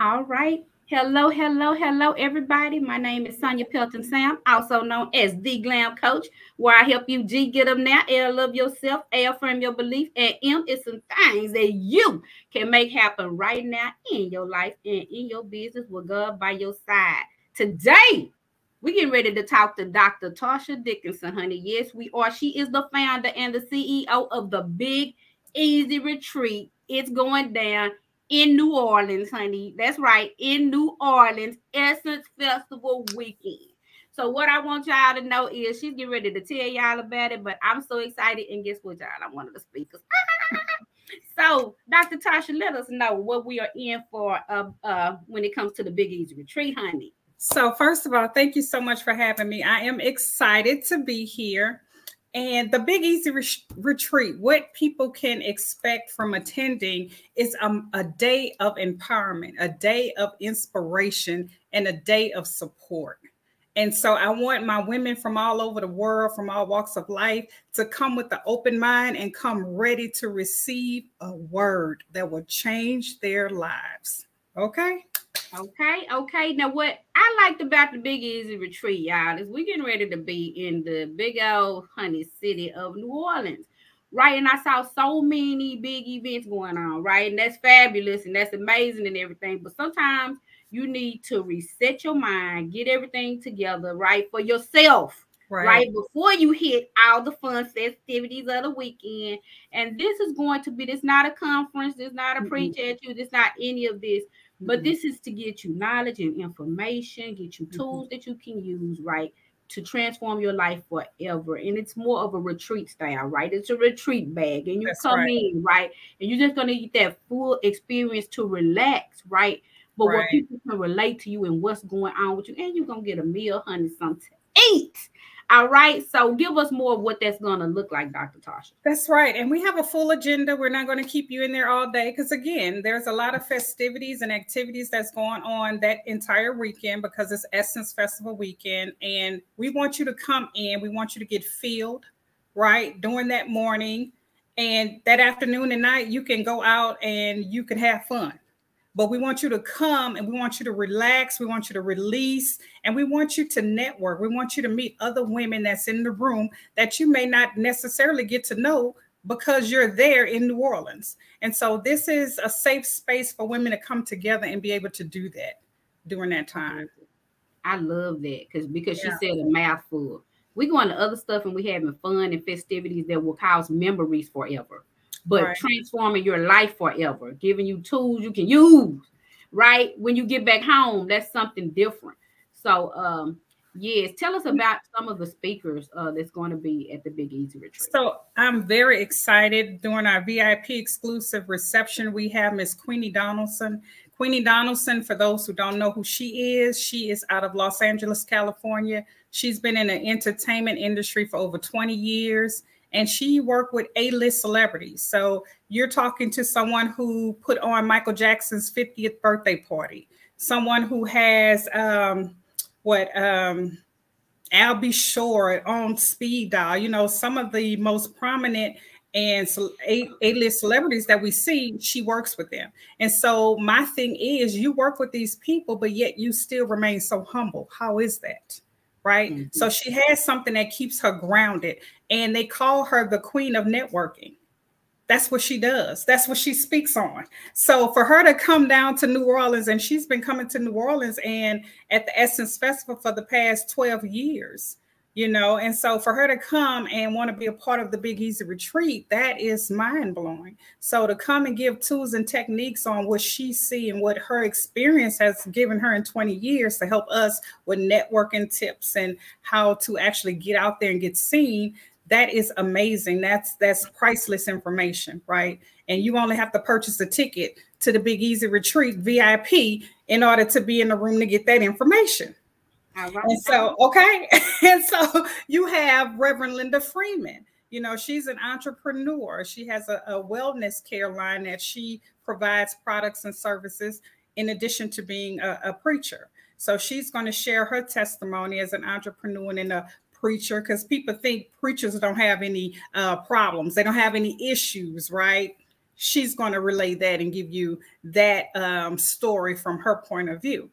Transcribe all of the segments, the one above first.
All right. Hello, hello, hello, everybody. My name is Sonjia Pelton-Sam, also known as the Glam Coach, where I help you G get them now, L love yourself, A affirm your belief, and M is some things that you can make happen right now in your life and in your business with God by your side. Today, we getting ready to talk to Dr. Toscha Dickerson, honey. Yes, we are. She is the founder and the CEO of the Big Easy Retreat. It's going down in New Orleans, honey. That's right, in New Orleans, Essence Festival weekend. So what I want y'all to know is she's getting ready to tell y'all about it, but I'm so excited. And guess what, y'all? I'm one of the speakers. So, Dr. Toscha, let us know what we are in for when it comes to the Big Easy Retreat, honey. So first of all, thank you so much for having me. I am excited to be here. And the Big Easy Retreat, what people can expect from attending is a day of empowerment, a day of inspiration, and a day of support. And so I want my women from all over the world, from all walks of life, to come with an open mind and come ready to receive a word that will change their lives. Okay? Okay. Now, what I liked about the Big Easy Retreat, y'all, is we getting ready to be in the big old honey city of New Orleans, right? And I saw so many big events going on, right? And that's fabulous and that's amazing and everything. But sometimes you need to reset your mind, get everything together, right, for yourself. Right before you hit all the fun festivities of the weekend. And this is going to be, this not a conference, this not a preach at you, this not any of this. But this is to get you knowledge and information, get you tools that you can use, right, to transform your life forever. And it's more of a retreat style, right? It's a retreat bag. And you come in, right, and you're just going to get that full experience to relax, right? But where people can relate to you and what's going on with you. And you're going to get a meal, honey, something to eat. All right. So give us more of what that's going to look like, Dr. Toscha. That's right. And we have a full agenda. We're not going to keep you in there all day because, again, there's a lot of festivities and activities that's going on that entire weekend because it's Essence Festival weekend. And we want you to come in. We want you to get filled, right, during that morning. And that afternoon and night, you can go out and you can have fun. But we want you to come and we want you to relax. We want you to release and we want you to network. We want you to meet other women that's in the room that you may not necessarily get to know because you're there in New Orleans. And so this is a safe space for women to come together and be able to do that during that time. I love that because she said a mouthful. We going to other stuff and we having fun and festivities that will cause memories forever. But transforming your life forever, giving you tools you can use, right? When you get back home, that's something different. So, yes, tell us about some of the speakers that's going to be at the Big Easy Retreat. So I'm very excited. During our VIP exclusive reception, we have Miss Queenie Donaldson. Queenie Donaldson, for those who don't know who she is out of Los Angeles, California. She's been in the entertainment industry for over 20 years. And she worked with A-list celebrities. So you're talking to someone who put on Michael Jackson's 50th birthday party, someone who has Albie Shore on speed dial, you know, some of the most prominent and A-list celebrities that we see, she works with them. And so my thing is, you work with these people, but yet you still remain so humble. How is that? Right. So she has something that keeps her grounded, and they call her the queen of networking. That's what she does. That's what she speaks on. So for her to come down to New Orleans, and she's been coming to New Orleans and at the Essence Festival for the past 12 years, you know, and so for her to come and want to be a part of the Big Easy Retreat, that is mind blowing. So to come and give tools and techniques on what she sees and what her experience has given her in 20 years to help us with networking tips and how to actually get out there and get seen. That is amazing. That's priceless information, right? And you only have to purchase a ticket to the Big Easy Retreat VIP in order to be in the room to get that information. And so, and so you have Reverend Linda Freeman. You know, she's an entrepreneur. She has a wellness care line that she provides products and services in addition to being a preacher. So she's going to share her testimony as an entrepreneur and a preacher, because people think preachers don't have any problems. They don't have any issues, right? she's going to relay that and give you that story from her point of view.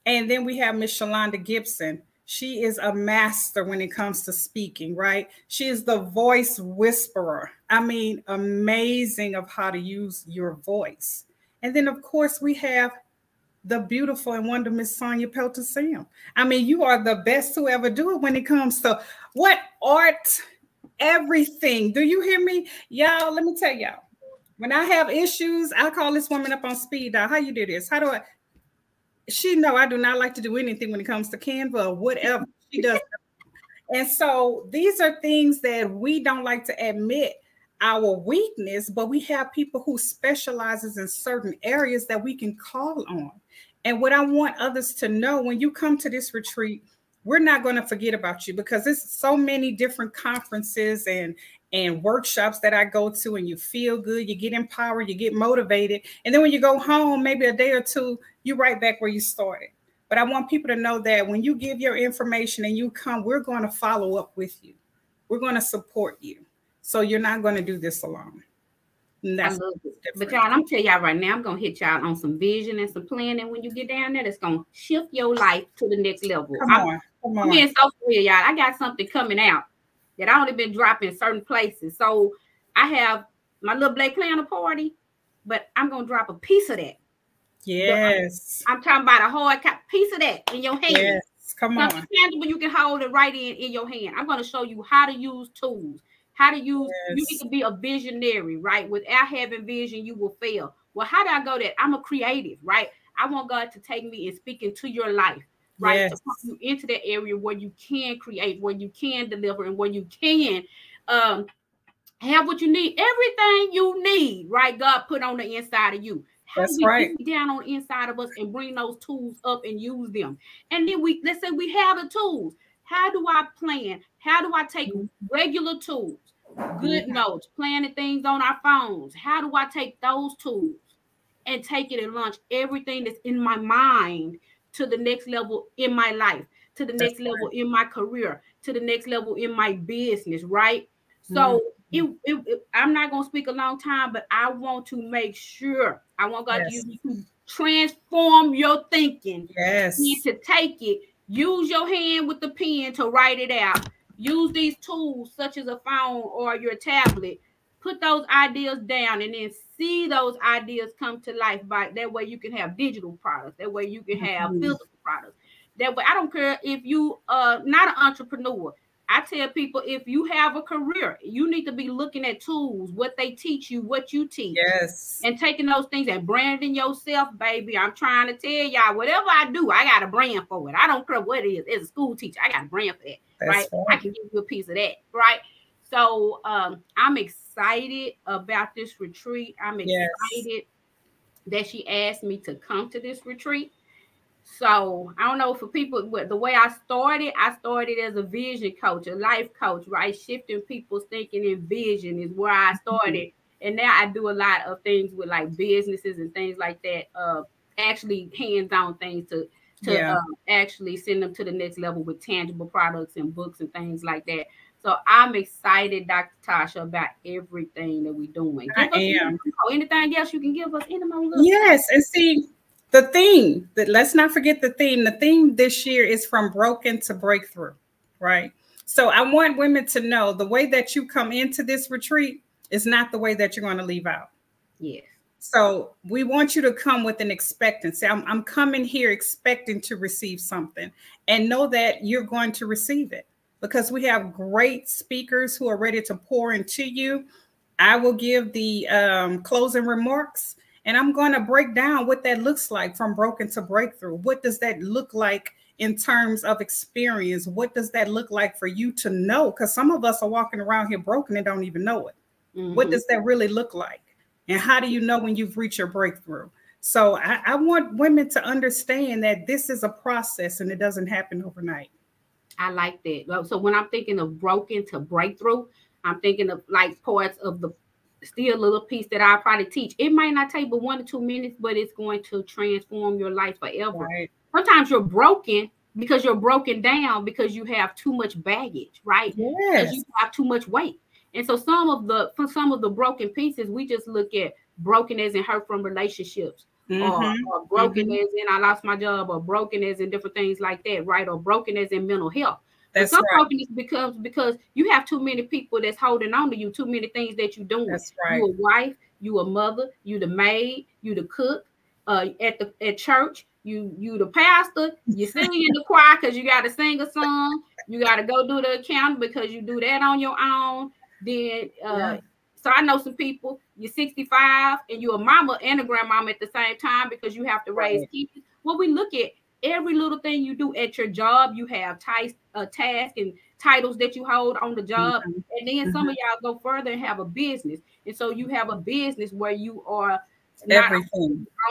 And then we have Miss Shalonda Gibson. She is a master when it comes to speaking, right? She is the voice whisperer. I mean, amazing of how to use your voice. And then, of course, we have the beautiful and wonderful Miss Sonjia Pelton-Sam. I mean, you are the best to ever do it when it comes to what art, everything. Do you hear me? Y'all, let me tell y'all. When I have issues, I call this woman up on speed dial. How you do this? How do I? She know I do not like to do anything when it comes to Canva or whatever. She does. And so these are things that we don't like to admit our weakness, but we have people who specializes in certain areas that we can call on. And what I want others to know, when you come to this retreat, we're not going to forget about you, because there's so many different conferences and workshops that I go to, and you feel good, you get empowered, you get motivated. And then when you go home, maybe a day or two, you're right back where you started. But I want people to know that when you give your information and you come, we're going to follow up with you. We're going to support you. So you're not going to do this alone. That's but y'all, I'm telling y'all right now, I'm going to hit y'all on some vision and some planning when you get down there. That's going to shift your life to the next level. I'm being so real, y'all. I got something coming out that I only been dropping certain places. So I have my little Black Planner party, but I'm going to drop a piece of that. Yes. I'm talking about a hard piece of that in your hand. Yes. Come on. Something tangible you can hold it right in your hand. I'm going to show you how to use tools, how to use. Yes. You need to be a visionary, right? Without having vision, you will fail. Well, how do I go that? I'm a creative, right? I want God to take me and speak into your life, right? Yes. To put you into that area where you can create, where you can deliver, and where you can have what you need. Everything you need, right? God put on the inside of you. That's right. Get down on the inside of us and bring those tools up and use them. And then let's say we have the tools. How do I plan? How do I take regular tools, good notes, planning things on our phones? How do I take those tools and take it and launch everything that's in my mind to the next level in my life, to the next level in my career, to the next level in my business, right? So I'm not going to speak a long time, but I want to make sure, I want God to use me to transform your thinking. Yes. You need to take it, use your hand with the pen to write it out. Use these tools such as a phone or your tablet. Put those ideas down and then see those ideas come to life. That way you can have digital products. That way you can have physical products. That way, I don't care if you are not an entrepreneur. I tell people, if you have a career, you need to be looking at tools, what they teach you, what you teach. Yes. And taking those things and branding yourself, baby. I'm trying to tell y'all, whatever I do, I got a brand for it. I don't care what it is. As a school teacher, I got a brand for that, right? I can give you a piece of that, right? So I'm excited about this retreat. I'm excited that she asked me to come to this retreat. So I don't know, for people, the way I started as a vision coach, a life coach, right? Shifting people's thinking and vision is where I started. And now I do a lot of things with like businesses and things like that, actually hands-on things to actually send them to the next level with tangible products and books and things like that. So I'm excited, Dr. Toscha, about everything that we're doing. Anything else you can give us? Yes, and see, the theme, let's not forget the theme. The theme this year is from broken to breakthrough, right? So I want women to know the way that you come into this retreat is not the way that you're going to leave out. Yes. So we want you to come with an expectancy. I'm coming here expecting to receive something, and know that you're going to receive it, because we have great speakers who are ready to pour into you. I will give the closing remarks, and I'm going to break down what that looks like from broken to breakthrough. What does that look like in terms of experience? What does that look like for you to know? Because some of us are walking around here broken and don't even know it. What does that really look like? And how do you know when you've reached your breakthrough? So I want women to understand that this is a process and it doesn't happen overnight. I like that. So when I'm thinking of broken to breakthrough, I'm thinking of like parts of the still little piece that I'll probably teach. It might not take but 1 or 2 minutes, but it's going to transform your life forever. Right. Sometimes you're broken because you're broken down because you have too much baggage, right? Yes. Because you have too much weight. And so some of the broken pieces, we just look at broken as in hurt from relationships, or broken as in I lost my job, or broken as in different things like that, right? Or broken as in mental health. But some brokenness becomes because you have too many people that's holding on to you, too many things that you're doing. That's right. You a wife, you a mother, you the maid, you the cook, at church, you the pastor, you sing in the choir because you got to sing a song, you got to go do the accounting because you do that on your own. Then so I know some people, you're 65 and you're a mama and a grandmama at the same time because you have to raise kids. Well, we look at every little thing you do at your job. You have tasks and titles that you hold on the job. And then some of y'all go further and have a business. And so you have a business where you are not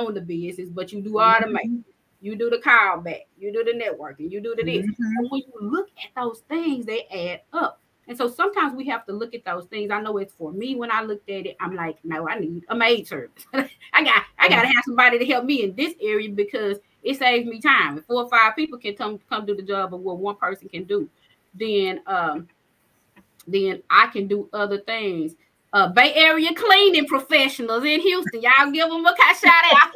on the business, but you do automation. You do the callback. You do the networking. You do the this. And when you look at those things, they add up. And so sometimes we have to look at those things. I know it's for me. When I looked at it, I'm like, no, I need a maid service. I got to have somebody to help me in this area because it saves me time. If 4 or 5 people can come do the job of what one person can do, then I can do other things. Bay Area cleaning professionals in Houston, y'all give them a shout out.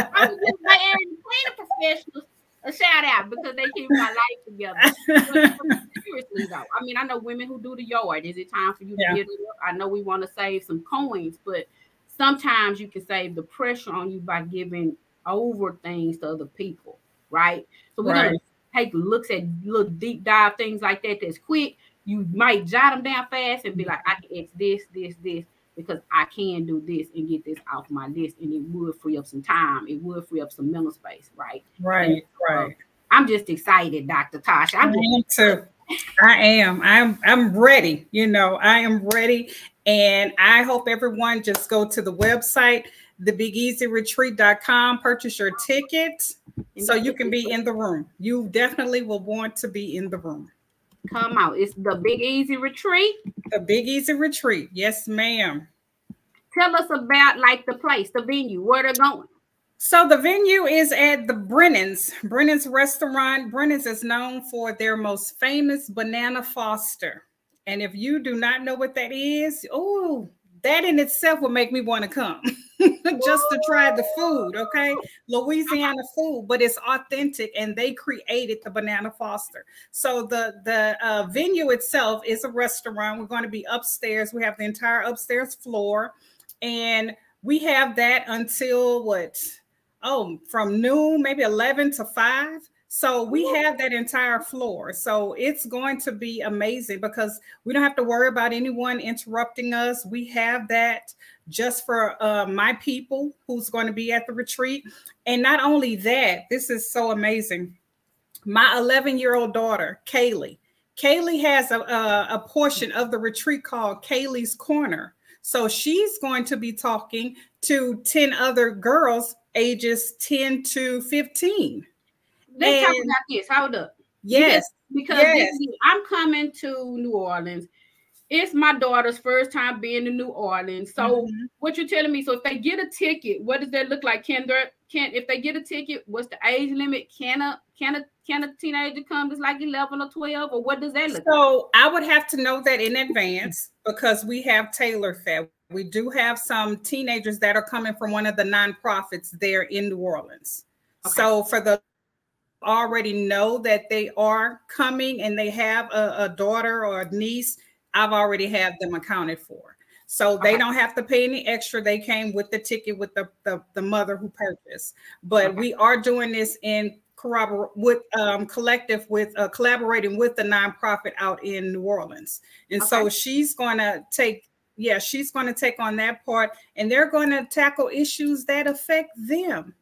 I'm gonna give Bay Area cleaning professionals a shout out because they keep my life together. But seriously though, I mean, I know women who do the yard. Is it time for you to get it up? I know we want to save some coins, but sometimes you can save the pressure on you by giving over things to other people, right? So we're gonna take looks at little deep dive things like that. That's quick. You might jot them down fast and be like, I can X this, because I can do this and get this off my list, and it would free up some time. It would free up some mental space, right? Right. I'm just excited, Dr. Toscha. I am too. I am. I'm ready. I am ready, and I hope everyone just go to the website, thebigeasyretreat.com, purchase your ticket so you can be in the room. You definitely will want to be in the room. Come out. It's the Big Easy Retreat. The Big Easy Retreat. Yes, ma'am. Tell us about the place, the venue, where they're going. So the venue is at the Brennan's restaurant. Brennan's is known for their most famous banana foster. And if you do not know what that is, that in itself will make me want to come just to try the food. Okay. Louisiana food, but it's authentic, and they created the banana foster. So the venue itself is a restaurant. We're going to be upstairs. We have the entire upstairs floor, and we have that until from noon, maybe 11 to 5. So we have that entire floor. So it's going to be amazing because we don't have to worry about anyone interrupting us. We have that just for my people who's going to be at the retreat. And not only that, this is so amazing. My 11-year-old daughter, Kaylee has a portion of the retreat called Kaylee's Corner. So she's going to be talking to 10 other girls ages 10 to 15. Let's talk about this. Hold up. Yes. Because I'm coming to New Orleans. It's my daughter's first time being in New Orleans. So what you're telling me, so if they get a ticket, what does that look like? If they get a ticket, what's the age limit? Can a teenager come that's like 11 or 12, or what does that look like? So I would have to know that in advance because we have tailored that. We do have some teenagers that are coming from one of the nonprofits there in New Orleans. Okay. So for the already know that they are coming and they have a daughter or a niece, I've already had them accounted for. So they don't have to pay any extra. They came with the ticket with the mother who purchased. But we are doing this in collaborating with the nonprofit out in New Orleans. And so she's going to take on that part, and they're going to tackle issues that affect them.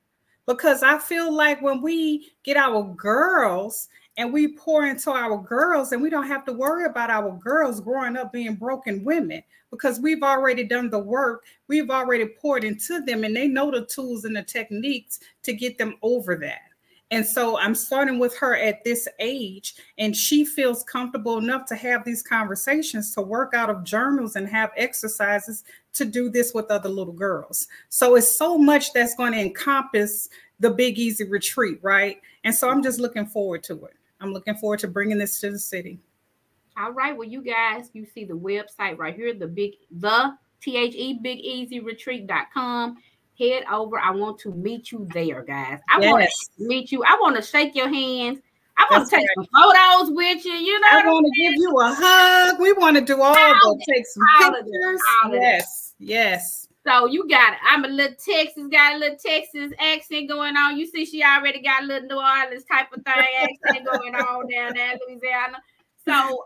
Because I feel like when we get our girls and we pour into our girls, and we don't have to worry about our girls growing up being broken women, because we've already done the work. We've already poured into them, and they know the tools and the techniques to get them over that. And so I'm starting with her at this age, and she feels comfortable enough to have these conversations, to work out of journals and have exercises to do this with other little girls. So it's so much that's going to encompass the Big Easy Retreat, right? And so I'm just looking forward to it. I'm looking forward to bringing this to the city. All right. Well, you guys, you see the website right here, the THEBigEasyRetreat.com. Head over. I want to meet you there, guys. I want Yes. to meet you. I want to shake your hands. I want That's to take right. some photos with you. You know I what I'm want to give you a hug. We want to do all the take some pictures. Yes, yes. So you got it. I'm a little Texas, got a little Texas accent going on. You see, she already got a little New Orleans type of thing accent going on down there in Louisiana. So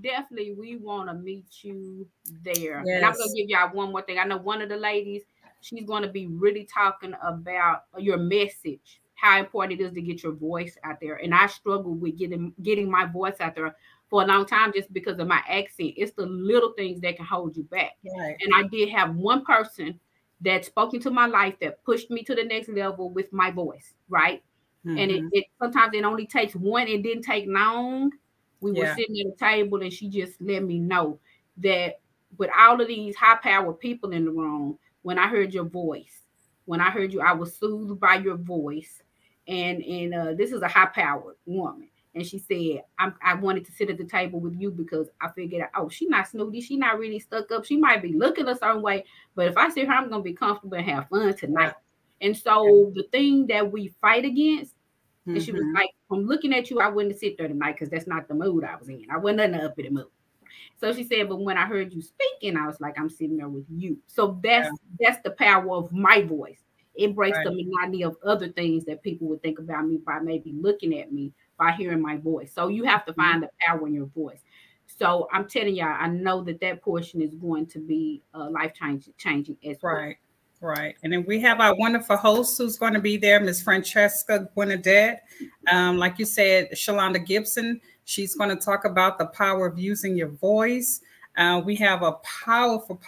definitely we want to meet you there. Yes. And I'm gonna give y'all one more thing. I know one of the ladies, she's going to be really talking about your message, how important it is to get your voice out there. And I struggle with getting my voice out there for a long time just because of my accent. It's the little things that can hold you back. Right. And I did have one person that spoke into my life that pushed me to the next level with my voice, right? Mm-hmm. And it sometimes it only takes one. It didn't take long. We were sitting at a table and she just let me know that with all of these high-powered people in the room, when I heard your voice, when I heard you, I was soothed by your voice. And this is a high-powered woman. And she said, I wanted to sit at the table with you because I figured, oh, she's not snooty. She's not really stuck up. She might be looking a certain way. But if I see her, I'm going to be comfortable and have fun tonight. Yeah. And so the thing that we fight against, and she was like, from looking at you, I wouldn't sit there tonight because that's not the mood I was in. I wasn't in the uppity mood. So she said, but when I heard you speaking, I was like, I'm sitting there with you. So that's the power of my voice. It breaks the monotony of other things that people would think about me by maybe looking at me, by hearing my voice. So you have to find the power in your voice. So I'm telling y'all, I know that portion is going to be life changing as well. Right. And then we have our wonderful host who's going to be there, Ms. Francesca Guinadette. Like you said, Shalonda Gibson, she's going to talk about the power of using your voice. We have a powerful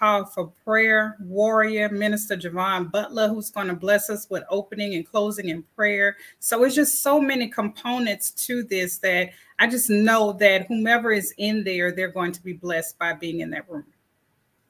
prayer warrior, Minister Javon Butler, who's going to bless us with opening and closing in prayer. So it's just so many components to this that I just know that whomever is in there, they're going to be blessed by being in that room.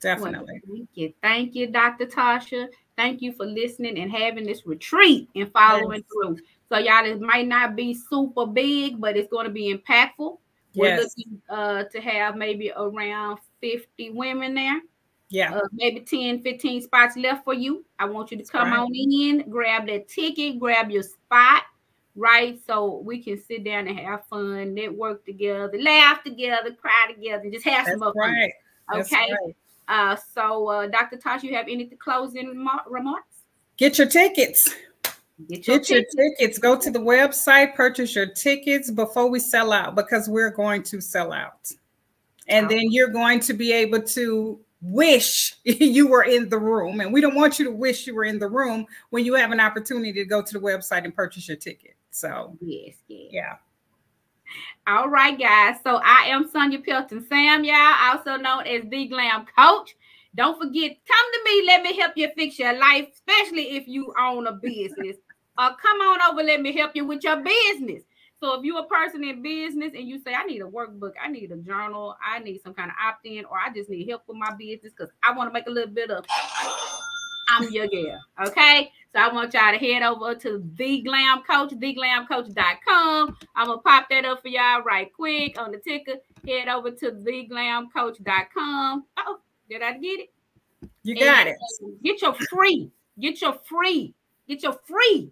Definitely. Well, thank you, Dr. Toscha. Thank you for listening and having this retreat and following through. So y'all, it might not be super big, but it's going to be impactful. We're looking to have maybe around 50 women there. Yeah. Maybe 10, 15 spots left for you. I want you to come on in, grab that ticket, grab your spot, right? So we can sit down and have fun, network together, laugh together, cry together, and just have some fun. Okay. So Dr. Toscha, you have any closing remarks? Get your tickets. Get your tickets. Go to the website, purchase your tickets before we sell out, because we're going to sell out. And then you're going to be able to wish you were in the room. And we don't want you to wish you were in the room when you have an opportunity to go to the website and purchase your ticket. So, yeah. All right, guys. So I am Sonjia Pelton-Sam, y'all, also known as the Glam Coach. Don't forget, come to me. Let me help you fix your life, especially if you own a business. Come on over. Let me help you with your business. So if you're a person in business and you say, I need a workbook, I need a journal, I need some kind of opt-in, or I just need help with my business because I want to make a little bit of, I'm your girl. Okay. So I want y'all to head over to The Glam Coach, theglamcoach.com. I'm going to pop that up for y'all right quick on the ticker. Head over to theglamcoach.com. Oh, did I get it? You got it. Get your free.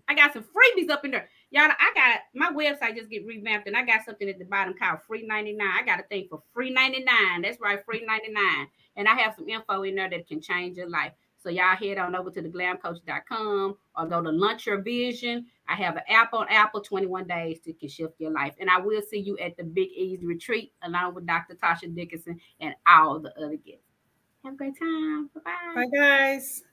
I got some freebies up in there. Y'all, I got my website just get revamped and I got something at the bottom called free 99. I got a thing for free 99. That's right, free 99. And I have some info in there that can change your life. So y'all head on over to theglamcoach.com or go to Launch Your Vision. I have an app on Apple, 21 days to can shift your life. And I will see you at the Big Easy Retreat along with Dr. Toscha Dickerson and all the other guests. Have a great time. Bye-bye. Bye, guys.